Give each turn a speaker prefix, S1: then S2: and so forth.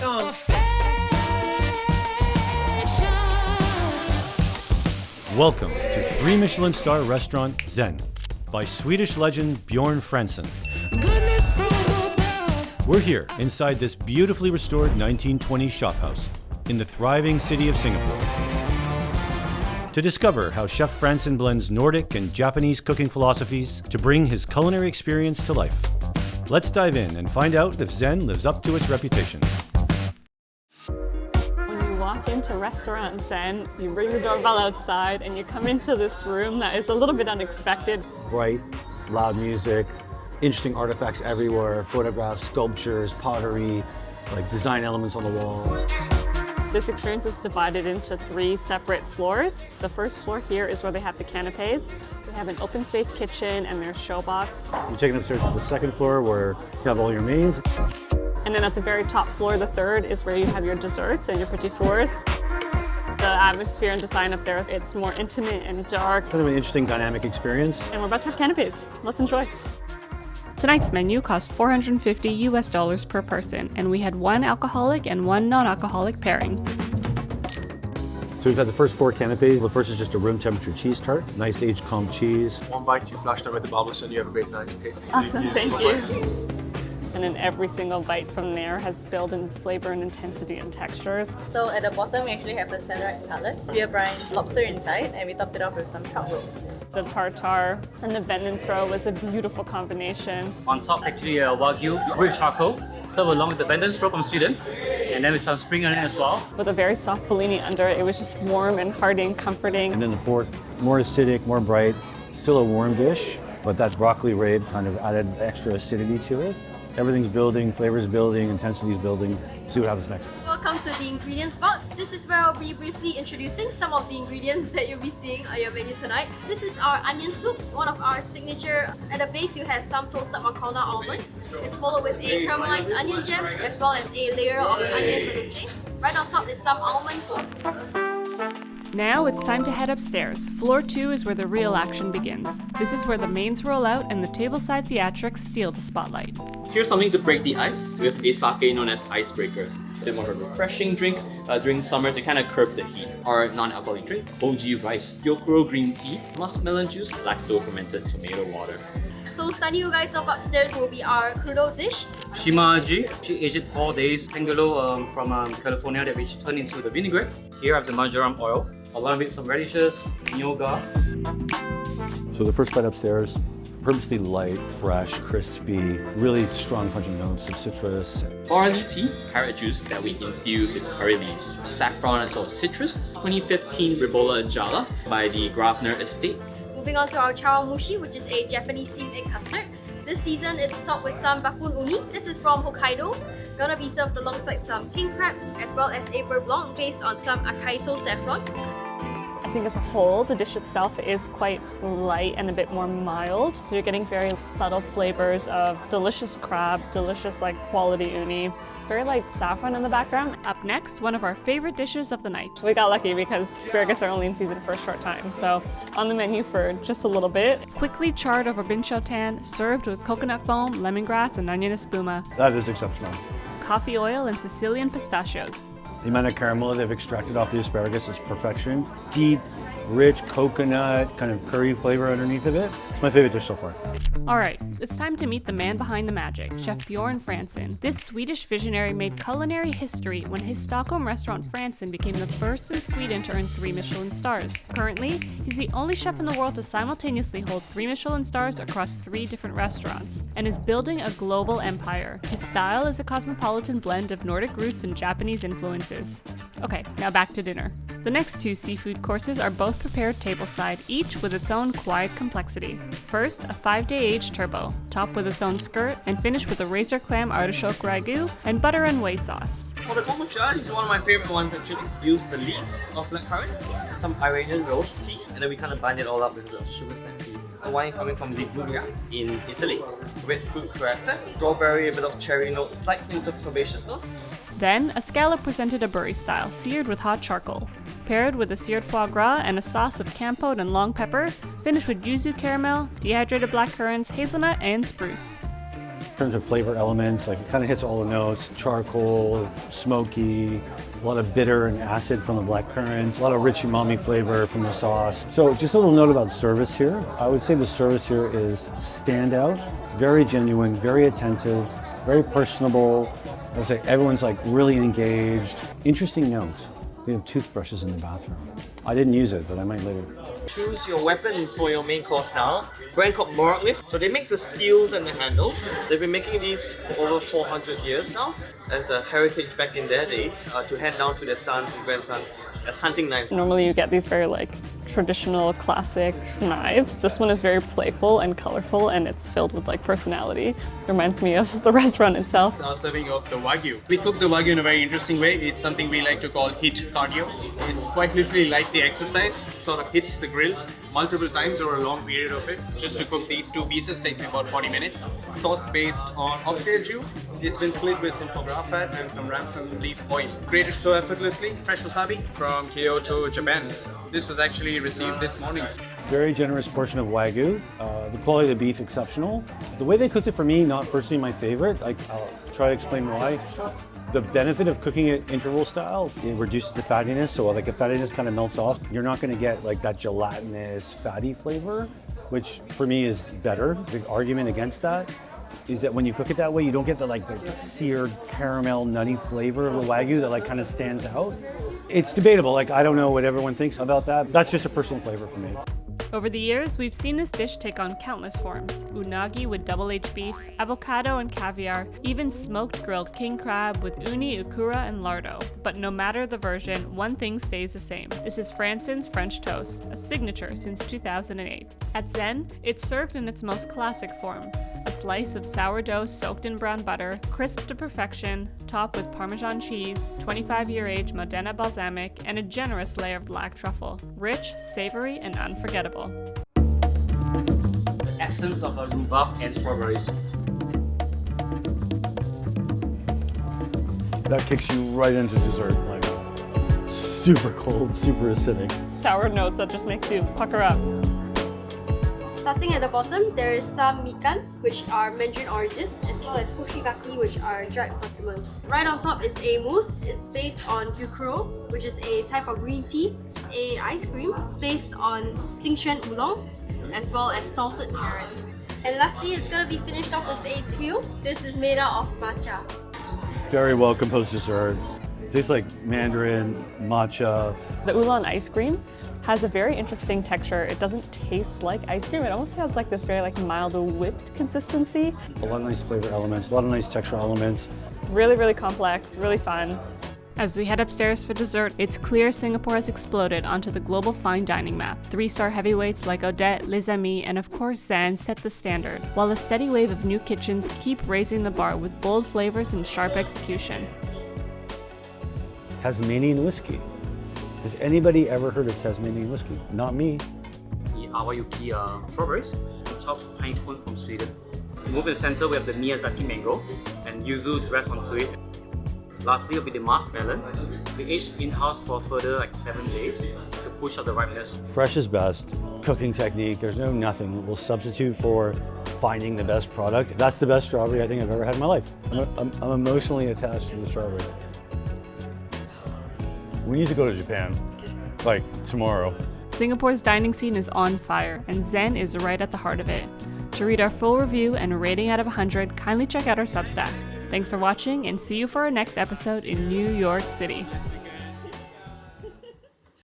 S1: on.
S2: Welcome to 3 Michelin star restaurant Zen by Swedish legend Bjorn Franson. We're here inside this beautifully restored 1920s shophouse in the thriving city of Singapore to discover how Chef Franson blends Nordic and Japanese cooking philosophies to bring his culinary experience to life. Let's dive in and find out if Zen lives up to its reputation.
S1: When you walk into Restaurant Zen, you bring the doorbell outside and you come into this room that is a little bit unexpected.
S3: Bright, loud music, interesting artifacts everywhere, photographs, sculptures, pottery, like design elements on the wall.
S1: This experience is divided into 3 separate floors. The first floor here is where they have the canapes. They have an open space kitchen and their show box.
S3: You take it upstairs to the second floor where you have all your mains.
S1: And then at the very top floor, the third, is where you have your desserts and your petit fours. The atmosphere and design up there, it's more intimate and dark.
S3: Kind of an interesting dynamic experience.
S1: And we're about to have canapes. Let's enjoy. Tonight's menu cost $450 per person, and we had 1 alcoholic and 1 non-alcoholic pairing.
S3: So we've had the first 4 canapes. The first is just a room temperature cheese tart, nice aged comb cheese.
S4: One bite, you flash them with the balsamic, you have a great night. Okay.
S1: Awesome, thank you. And then every single bite from there has built in flavor and intensity and textures.
S5: So at the bottom, we actually have the celery cutlet, beer brine, lobster inside, and we topped it off with some truffle.
S1: The tartare and the Vendenstro was a beautiful combination.
S6: On top, it's actually a Wagyu with charcoal, served along with the Vendenstro from Sweden, and then with some spring onion as well.
S1: With a very soft fellini under it, it was just warm and hearty and comforting.
S3: And then the fourth, more acidic, more bright, still a warm dish, but that broccoli rabe kind of added extra acidity to it. Everything's building, flavors building, intensity's building. See what happens next.
S5: Welcome to the ingredients box. This is where I'll be briefly introducing some of the ingredients that you'll be seeing on your menu tonight. This is our onion soup, one of our signature. At the base, you have some toasted macadamia almonds. It's followed with a caramelized onion gem, as well as a layer of onion velouté. Right on top is some almond foam.
S1: Now it's time to head upstairs. Floor 2 is where the real action begins. This is where the mains roll out and the tableside theatrics steal the spotlight.
S7: Here's something to break the ice with a sake known as icebreaker. A bit more of a refreshing drink during summer to kind of curb the heat. Our non-alcoholic drink, OG rice, Gyokuro green tea, muskmelon juice, lacto-fermented tomato water.
S5: So starting you guys up upstairs will be our crudo dish.
S6: Shimaji, she aged 4 days, Angelo from California that we turned into the vinaigrette. Here I have the marjoram oil, along with some radishes, nyoga.
S3: So the first bite upstairs, purposely light, fresh, crispy, really strong pungent notes of citrus.
S7: Barley tea, carrot juice that we infuse with curry leaves. Saffron as well as citrus, 2015 Ribolla Jala by the Grafner Estate.
S5: Moving on to our chawanmushi, which is a Japanese steamed egg custard. This season, it's topped with some bafun uni. This is from Hokkaido. Gonna be served alongside some king crab, as well as a beurre blanc based on some Akaito saffron.
S1: I think as a whole, the dish itself is quite light and a bit more mild. So you're getting very subtle flavors of delicious crab, delicious quality uni, very light saffron in the background. Up next, one of our favorite dishes of the night. We got lucky because asparagus are only in season for a short time, so on the menu for just a little bit. Quickly charred over bincho tan, served with coconut foam, lemongrass, and onion espuma.
S3: That is exceptional.
S1: Coffee oil and Sicilian pistachios.
S3: The amount of caramel they've extracted off the asparagus is perfection. Deep, rich coconut, kind of curry flavor underneath of it. It's my favorite dish so far.
S1: Alright, it's time to meet the man behind the magic, Chef Bjorn Franson. This Swedish visionary made culinary history when his Stockholm restaurant Frantzén became the first in Sweden to earn 3 Michelin stars. Currently, he's the only chef in the world to simultaneously hold 3 Michelin stars across 3 different restaurants, and is building a global empire. His style is a cosmopolitan blend of Nordic roots and Japanese influences. Okay, now back to dinner. The next 2 seafood courses are both prepared tableside, each with its own quiet complexity. First, a 5-day aged turbo, topped with its own skirt, and finished with a razor clam artichoke ragu and butter and whey sauce.
S7: For the kombucha, this is one of my favorite ones actually. Use the leaves of blackcurrant, some Iranian rose tea, and then we kind of bind it all up with a sugar stem tea. A wine coming from Liguria in Italy, with fruit character, strawberry, a bit of cherry note, slight hints of herbaceousness.
S1: Then, a scallop presented a Burry style, seared with hot charcoal. Paired with a seared foie gras and a sauce of campote and long pepper, finished with yuzu caramel, dehydrated black currants, hazelnut, and spruce.
S3: In terms of flavor elements, like it kind of hits all the notes, charcoal, smoky, a lot of bitter and acid from the black currants, a lot of rich umami flavor from the sauce. So just a little note about service here. I would say the service here is standout, very genuine, very attentive, very personable. I would say everyone's like really engaged. Interesting notes. We have toothbrushes in the bathroom. I didn't use it, but I might later.
S7: Choose your weapons for your main course now. Brand called Nordic. So they make the steels and the handles. They've been making these for over 400 years now as a heritage back in their days to hand down to their sons and grandsons as hunting knives.
S1: Normally you get these very like traditional classic knives. This one is very playful and colorful and it's filled with like personality. Reminds me of the restaurant itself.
S8: Our serving of the Wagyu. We cook the Wagyu in a very interesting way. It's something we like to call HIIT cardio. It's quite literally like the exercise, sort of hits the grill multiple times over a long period of it. Just to cook these two pieces takes me about 40 minutes. Sauce based on oxtail stew. It's been split with some foie gras fat and some ramson leaf oil. Created so effortlessly. Fresh wasabi from Kyoto, Japan. This was actually received this morning.
S3: Very generous portion of Wagyu. The quality of the beef exceptional. The way they cooked it for me, not personally my favorite. I'll try to explain why. The benefit of cooking it interval style, it reduces the fattiness. So like the fattiness kind of melts off. You're not going to get like that gelatinous fatty flavor, which for me is better. The argument against that is that when you cook it that way, you don't get the like the seared caramel nutty flavor of the Wagyu that like kind of stands out. It's debatable. Like I don't know what everyone thinks about that. That's just a personal flavor for me.
S1: Over the years, we've seen this dish take on countless forms. Unagi with double aged beef, avocado and caviar, even smoked grilled king crab with uni, ukura, and lardo. But no matter the version, one thing stays the same. This is Frantzén's French toast, a signature since 2008. At Zen, it's served in its most classic form. A slice of sourdough soaked in brown butter, crisp to perfection, topped with Parmesan cheese, 25-year-age Modena balsamic, and a generous layer of black truffle. Rich, savory, and unforgettable.
S6: The essence of a rhubarb and strawberries.
S3: That kicks you right into dessert. Like super cold, super acidic.
S1: Sour notes that just makes you pucker up.
S5: Starting at the bottom, there is some mikan, which are Mandarin oranges, as well as hoshigaki, which are dried persimmons. Right on top is a mousse. It's based on ukuro, which is a type of green tea. A ice cream based on Jingxuan oolong, as well as salted carrot. And lastly, it's gonna be finished off with a tuile. This is made out of matcha.
S3: Very well composed dessert. Tastes like mandarin, matcha.
S1: The oolong ice cream has a very interesting texture. It doesn't taste like ice cream. It almost has like this very like mild whipped consistency.
S3: A lot of nice flavor elements, a lot of nice texture elements.
S1: Really, really complex, really fun. As we head upstairs for dessert, it's clear Singapore has exploded onto the global fine dining map. 3-star heavyweights like Odette, Les Amis, and of course Zen set the standard, while a steady wave of new kitchens keep raising the bar with bold flavors and sharp execution.
S3: Tasmanian whiskey. Has anybody ever heard of Tasmanian whiskey? Not me.
S6: The awayuki strawberries. On top, pine cone from Sweden. Move in the center, we have the Miyazaki mango and yuzu rest onto it. Lastly will be the masked melon. We aged in-house for further like 7 days to push out the ripeness.
S3: Fresh is best. Cooking technique, there's no nothing will substitute for finding the best product. That's the best strawberry I think I've ever had in my life. I'm emotionally attached to the strawberry. We need to go to Japan, like tomorrow.
S1: Singapore's dining scene is on fire, and Zen is right at the heart of it. To read our full review and rating out of 100, kindly check out our Substack. Thanks for watching, and see you for our next episode in New York City.